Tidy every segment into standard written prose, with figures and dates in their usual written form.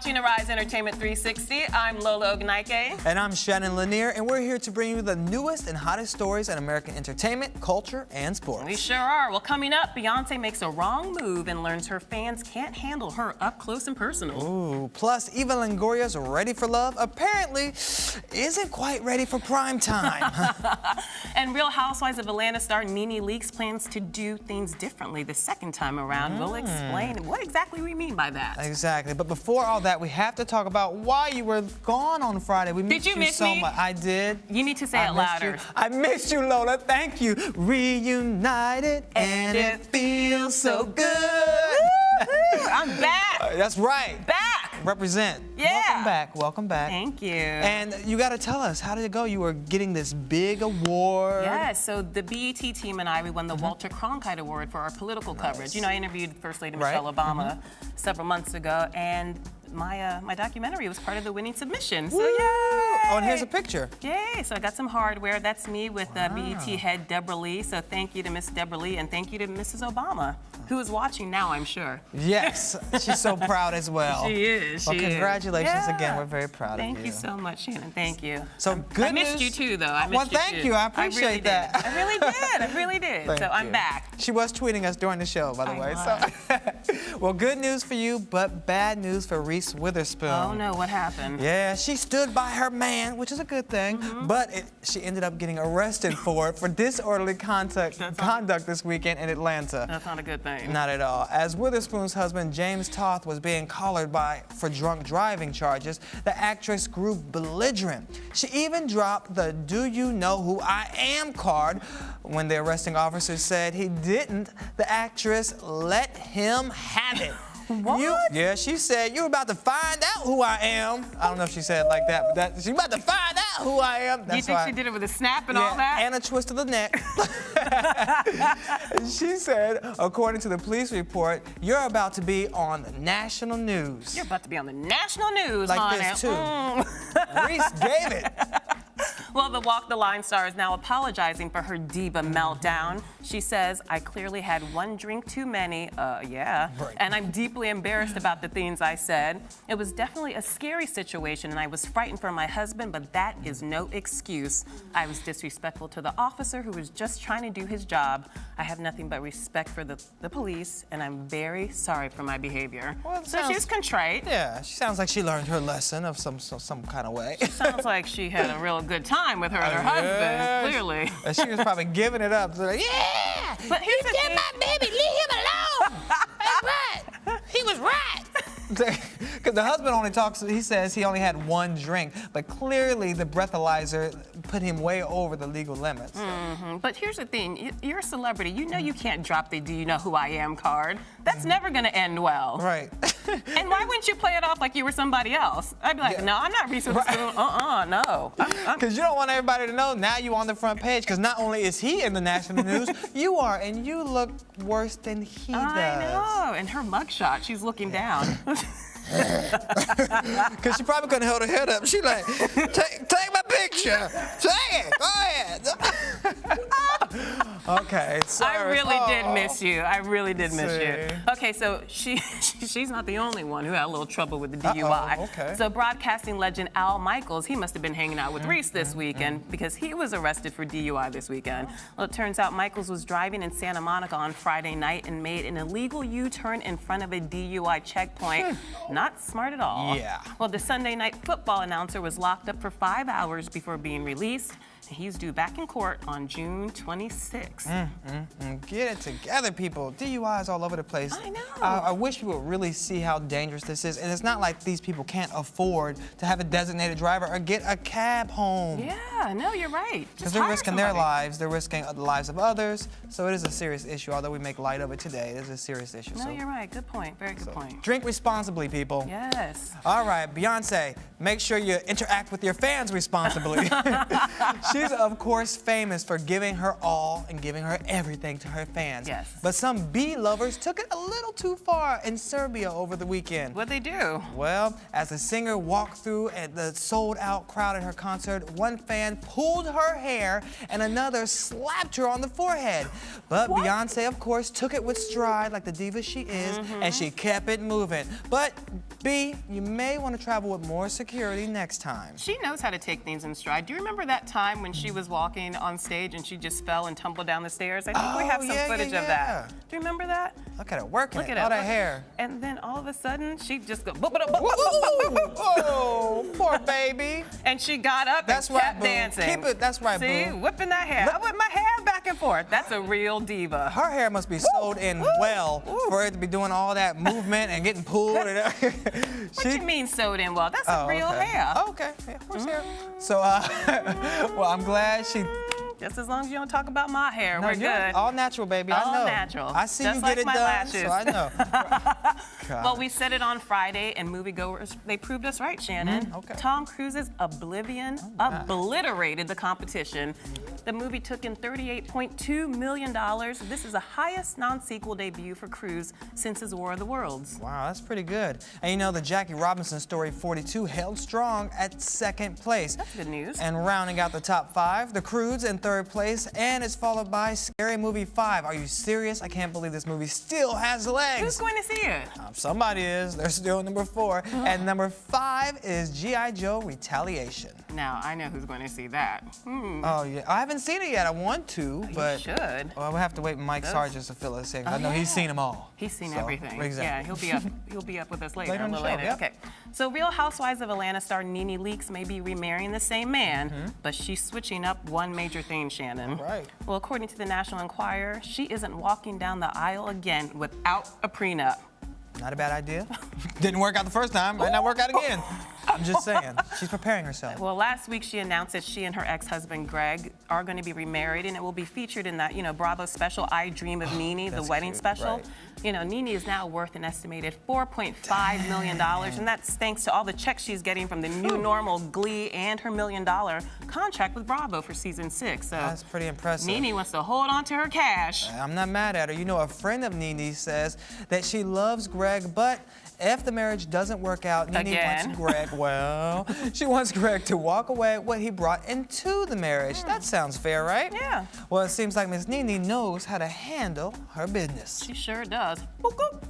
watching Arise Entertainment 360. I'm Lola Ogunike. And I'm Shannon Lanier, and we're here to bring you the newest and hottest stories in American entertainment, culture, and sports. We sure are. Well, coming up, Beyonce makes a wrong move and learns her fans can't handle her up close and personal. Ooh, plus Eva Longoria's Ready for Love apparently isn't quite ready for prime time. And Real Housewives of Atlanta star Nene Leakes plans to do things differently the second time around. We'll explain what exactly we mean by that. Exactly, but before all that, we have to talk about why you were gone on Friday. We missed you miss so me? much. I did. You need to say it louder. I missed you, Lola. Thank you. Reunited, and it feels so good. I'm back. That's right. Back. Represent. Yeah. Welcome back. Welcome back. Thank you. And you got to tell us, how did it go? You were getting this big award. Yes, so the BET team and I, we won the Walter Cronkite Award for our political coverage. You know, I interviewed First Lady Michelle Obama several months ago, and my documentary was part of the winning submission. So, yay! Oh, and here's a picture. Yay! So I got some hardware. That's me with BET head Deborah Lee. So thank you to Miss Deborah Lee, and thank you to Mrs. Obama, who is watching now, I'm sure. Yes, she's so proud as well. She is. Well, congratulations again. Yeah. We're very proud of you. Thank you so much, Shannon. Thank you. So good I missed news. you too, though. I missed well, you thank too. you. I appreciate that. I really did. I really did. Thank so I'm you. back. She was tweeting us during the show, by the way. So, well, good news for you, but bad news for Reese Witherspoon. Oh no, what happened? Yeah, she stood by her man, which is a good thing, but she ended up getting arrested for it for disorderly conduct this weekend in Atlanta. That's not a good thing. Not at all. As Witherspoon's husband, James Toth, was being collared for drunk driving charges, the actress grew belligerent. She even dropped the "Do you know who I am" card. When the arresting officer said he didn't, the actress let him have it. What? Yeah, she said, "You're about to find out who I am." I don't know if she said it like that, but she's about to find out who I am. Do you think she did it with a snap and all that? And a twist of the neck. She said, according to the police report, "You're about to be on the national news." You're about to be on the national news, Like honey. this, too. Reese gave it. Well, the Walk the Line star is now apologizing for her diva meltdown. She says, "I clearly had one drink too many, yeah, and I'm deeply embarrassed about the things I said. It was definitely a scary situation, and I was frightened for my husband, but that is no excuse. I was disrespectful to the officer who was just trying to do his job. I have nothing but respect for the police, and I'm very sorry for my behavior." Well, so she's contrite. Yeah, she sounds like she learned her lesson of some kind of way. Sounds like she had a real good time with her and her husband, clearly. And she was probably giving it up. So like, yeah! But here's the thing. my baby, leave him alone! That's right! He was right! Because the husband only talks, he says he only had one drink, but clearly the breathalyzer put him way over the legal limits. But here's the thing, you're a celebrity. You know you can't drop the "Do you know wwho I am" card. That's never gonna end well. Right. And why wouldn't you play it off like you were somebody else? I'd be like, no, I'm not Reese Witherspoon. No. Because you don't want everybody to know now you on the front page, because not only is he in the national news, you are, and you look worse than he does. I know, and her mugshot, she's looking down. Because she probably couldn't hold her head up. She like, take my picture. Take it. Go ahead. Okay. Sorry. I really did miss you. I really did miss you. See. Okay, so she's not the only one who had a little trouble with the DUI. Okay. So broadcasting legend Al Michaels, he must have been hanging out with Reese this weekend because he was arrested for DUI this weekend. Well, it turns out Michaels was driving in Santa Monica on Friday night and made an illegal U-turn in front of a DUI checkpoint. Not smart at all. Yeah. Well, the Sunday night football announcer was locked up for 5 hours before being released. He's due back in court on June 26th. Get it together, people. DUIs all over the place. I know. I wish we would really see how dangerous this is. And it's not like these people can't afford to have a designated driver or get a cab home. Yeah, no, you're right. Because they're risking their lives, they're risking the lives of others. So it is a serious issue. Although we make light of it today, it is a serious issue. No, you're right. Good point. Very good point. Drink responsibly, people. Yes. All right, Beyonce make sure you interact with your fans responsibly. She's, of course, famous for giving her all and giving her everything to her fans. Yes. But some bee lovers took it a little too far in Serbia over the weekend. What'd they do? Well, as the singer walked through at the sold-out crowd at her concert, one fan pulled her hair and another slapped her on the forehead. But What? Beyonce, of course, took it with stride like the diva she is, and she kept it moving. But, B, you may want to travel with more security next time. She knows how to take things in stride. Do you remember that time when she was walking on stage and she just fell and tumbled down the stairs? I think we have some footage of that. Do you remember that? Look at her working Look it, at all it. that hair. And then all of a sudden, she just goes, boop, Oh, poor baby. and she got up That's and right, kept boo. dancing. Keep it, that's right, See, boo. whipping that hair. I whip my hair back and forth. That's a real diva. Her hair must be sewed in well for it to be doing all that movement and getting pulled. What do you mean sewed in well? That's a real hair. Okay, yeah, horse hair. So, well, I'm glad she. Just as long as you don't talk about my hair, No, we're you're good. all natural, baby. I All know. natural. I see Just you like get it my done, lashes. so I know. God. Well, we said it on Friday, and moviegoers, they proved us right, Shannon. Okay. Tom Cruise's Oblivion obliterated the competition. The movie took in $38.2 million. This is the highest non-sequel debut for Cruise since his War of the Worlds. Wow, that's pretty good. And you know, the Jackie Robinson story 42 held strong at second place. That's good news. And rounding out the top 5, The Cruise in third place, and it's followed by Scary Movie 5. Are you serious? I can't believe this movie still has legs. Who's going to see it? Somebody is. They're still number 4. And number 5 is G.I. Joe Retaliation. Now, I know who's going to see that. Oh, yeah. I haven't seen it yet. I want to, but... You should. Well, we'll have to wait Mike Sargent to fill us in, 'cause I know he's seen them all. He's seen So, everything. Exactly. Yeah, he'll be up with us later. Later a in the little show, later. yeah. Okay. So Real Housewives of Atlanta star Nene Leakes may be remarrying the same man, but she's switching up one major thing, Shannon. Right. Well, according to the National Enquirer, she isn't walking down the aisle again without a prenup. Not a bad idea. Didn't work out the first time. Might not work out again. I'm just saying. She's preparing herself. Well, last week she announced that she and her ex-husband Greg are going to be remarried, and it will be featured in that, Bravo special, I Dream of Nene, the wedding cute, special. right. Nene is now worth an estimated $4.5 million, and that's thanks to all the checks she's getting from the new normal Glee and her $1 million contract with Bravo for season 6. So That's pretty impressive. Nene wants to hold on to her cash. I'm not mad at her. You know, a friend of Nene says that she loves Greg, but if the marriage doesn't work out, Nene Again. wants Greg, well, she wants Greg to walk away with what he brought into the marriage. That sounds fair, right? Yeah. Well, it seems like Miss Nene knows how to handle her business. She sure does. Boop, boop.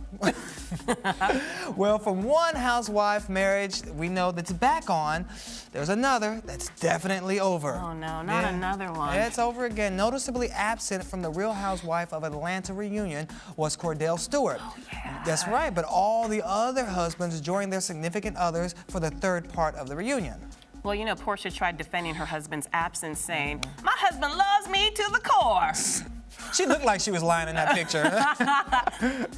Well, from one housewife marriage we know that's back on, there's another that's definitely over. Oh, no, not another one. Yeah, it's over again. Noticeably absent from the Real Housewife of Atlanta reunion was Cordell Stewart. Oh, yeah. That's right, but all the other husbands joined their significant others for the third part of the reunion. Well, Portia tried defending her husband's absence, saying, "My husband loves me to the core." She looked like she was lying in that picture.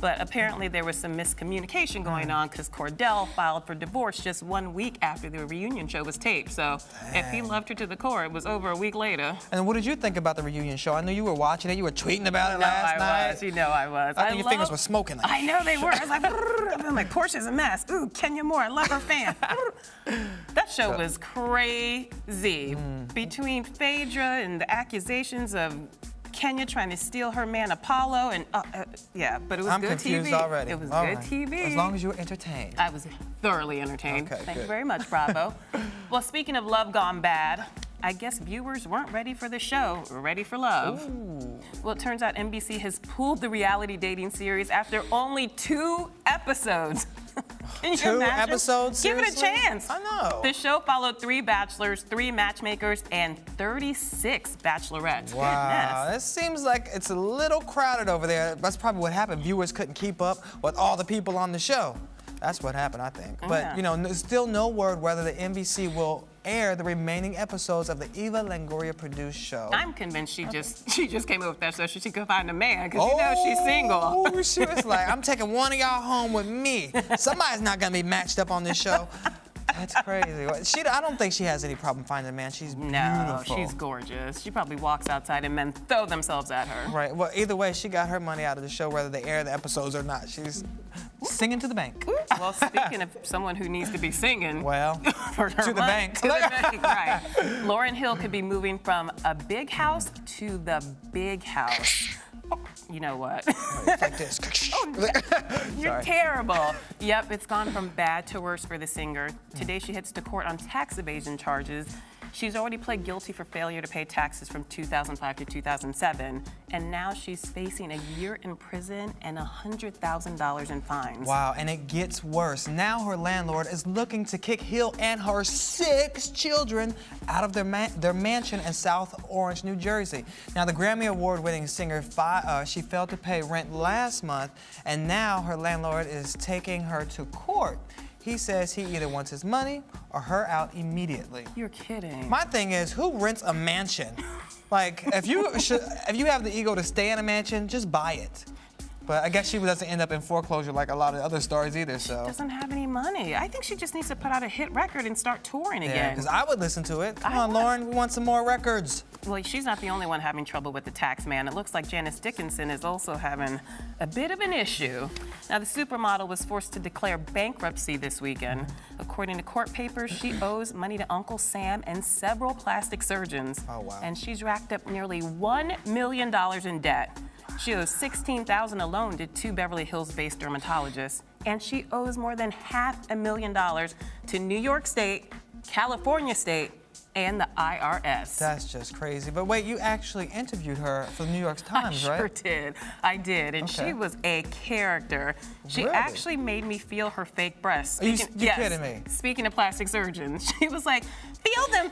But apparently there was some miscommunication going on because Cordell filed for divorce just 1 week after the reunion show was taped. So if he loved her to the core, it was over a week later. And what did you think about the reunion show? I know you were watching it. You were tweeting about it last night. I was. I think your fingers were smoking. I know they were. I was like, I'm like, Portia's a mess. Ooh, Kenya Moore, I love her fan. That show was crazy. Between Phaedra and the accusations of Kenya trying to steal her man Apollo, and yeah, but it was I'm good confused TV. already. It was All good right. TV. As long as you were entertained. I was thoroughly entertained. Okay, Thank you good. very much, Bravo. Well, speaking of Love Gone Bad, I guess viewers weren't ready for the show, ready for love. Ooh. Well, it turns out NBC has pulled the reality dating series after only 2 episodes. Can you 2 imagine? episodes? Give it a Seriously? chance. I know. The show followed 3 bachelors, 3 matchmakers, and 36 bachelorettes. Wow, Goodness. this seems like it's a little crowded over there. That's probably what happened. Viewers couldn't keep up with all the people on the show. That's what happened, I think. But, Yeah. Still no word whether the NBC will air the remaining episodes of the Eva Longoria produced show. I'm convinced she just came up with that so she could find a man, because she's single. Oh, she was like, I'm taking one of y'all home with me. Somebody's not gonna be matched up on this show. That's crazy. I don't think she has any problem finding a man. She's No, beautiful. she's gorgeous. She probably walks outside and men throw themselves at her. Right. Well, either way, she got her money out of the show, whether they air the episodes or not. She's Singing to the bank. Well, speaking of someone who needs to be singing. Well, for her to the bank. To the bank, right. Lauryn Hill could be moving from a big house to the big house. Oh, you know what? It's like this. You're Sorry. terrible. Yep, it's gone from bad to worse for the singer. Today she heads to court on tax evasion charges. She's already pled guilty for failure to pay taxes from 2005 to 2007, and now she's facing a year in prison and $100,000 in fines. Wow, and it gets worse. Now her landlord is looking to kick Hill and her 6 children out of their mansion in South Orange, New Jersey. Now, the Grammy Award-winning singer, she failed to pay rent last month, and now her landlord is taking her to court. He says he either wants his money or her out immediately. You're kidding. My thing is, who rents a mansion? Like, if you have the ego to stay in a mansion, just buy it. But I guess she doesn't end up in foreclosure like a lot of other stars either, so. She doesn't have any money. I think she just needs to put out a hit record and start touring Yeah, again. because I would listen to it. Come on, Lauren, we want some more records. Well, she's not the only one having trouble with the tax man. It looks like Janice Dickinson is also having a bit of an issue. Now, the supermodel was forced to declare bankruptcy this weekend. According to court papers, she owes money to Uncle Sam and several plastic surgeons. Oh, wow. And she's racked up nearly $1 million in debt. She owes $16,000 alone to 2 Beverly Hills-based dermatologists. And she owes more than $500,000 to New York State, California State, and the IRS. That's just crazy. But wait, you actually interviewed her for the New York Times, I right? sure did. I did, and Okay. she was a character. She Really? actually made me feel her fake breasts. Are you kidding me? Speaking of plastic surgeons, she was like, feel them.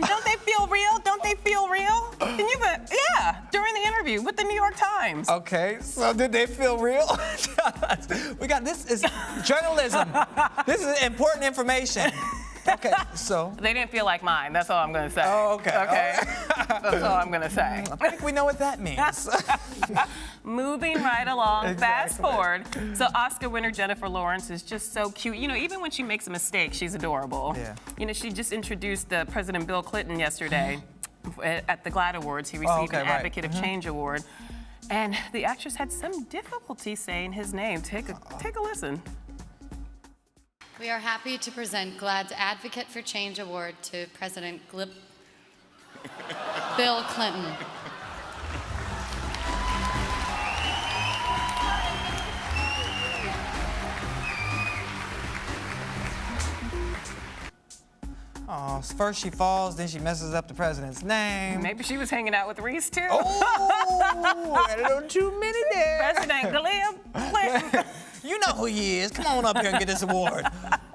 Don't they feel real? Don't they feel real? Can you, yeah, during the interview with the New York Times. Okay, so did they feel real? This is journalism. This is important information. Okay, so. They didn't feel like mine. That's all I'm gonna say. Oh, okay. Okay. That's all I'm gonna say. I think we know what that means. Moving right along, fast Exactly. forward. So Oscar winner Jennifer Lawrence is just so cute. You know, even when she makes a mistake, she's adorable. Yeah. You know, she just introduced President Bill Clinton yesterday at the GLAAD Awards. He received an Advocate of Change Award. And the actress had some difficulty saying his name. Take a listen. We are happy to present GLAAD's Advocate for Change Award to President Bill Clinton. Oh, first she falls, then she messes up the president's name. Maybe she was hanging out with Reese too. Oh, a little too many there. President Clinton. You know who he is. Come on up here and get this award.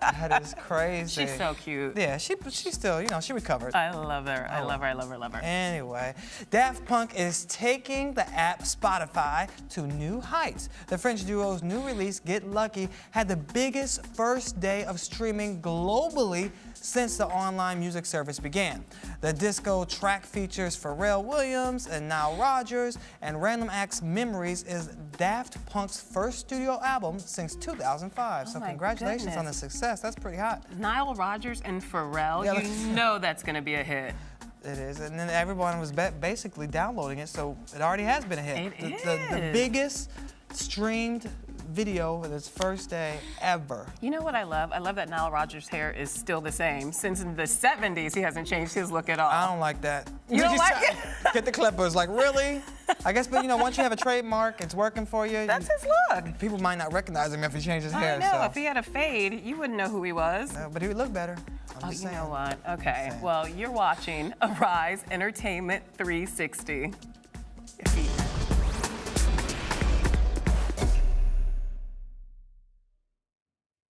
That is crazy. She's so cute. Yeah, she's still, you know, she recovered. I love her. I love her. Anyway, Daft Punk is taking the app Spotify to new heights. The French duo's new release, Get Lucky, had the biggest first day of streaming globally since the online music service began. The disco track features Pharrell Williams and Nile Rodgers, and Random Acts Memories is Daft Punk's first studio album since 2005. So my congratulations on the goodness. success. That's pretty hot. Nile Rodgers and Pharrell, Yeah, you know that's gonna be a hit. It is, and then everyone was basically downloading it, so it already has been a hit. The biggest streamed video of its first day ever. You know what I love? I love that Nile Rodgers' hair is still the same. Since in the 70s, he hasn't changed his look at all. I don't like that. You don't like it? Get the clippers, like really? I guess, but you know, once you have a trademark, it's working for you. That's his look. People might not recognize him if he changed his hair. I know, So. if he had a fade, you wouldn't know who he was. But he would look better. I'm Oh, just you saying. know what? Okay, saying. well, you're watching Arise Entertainment 360.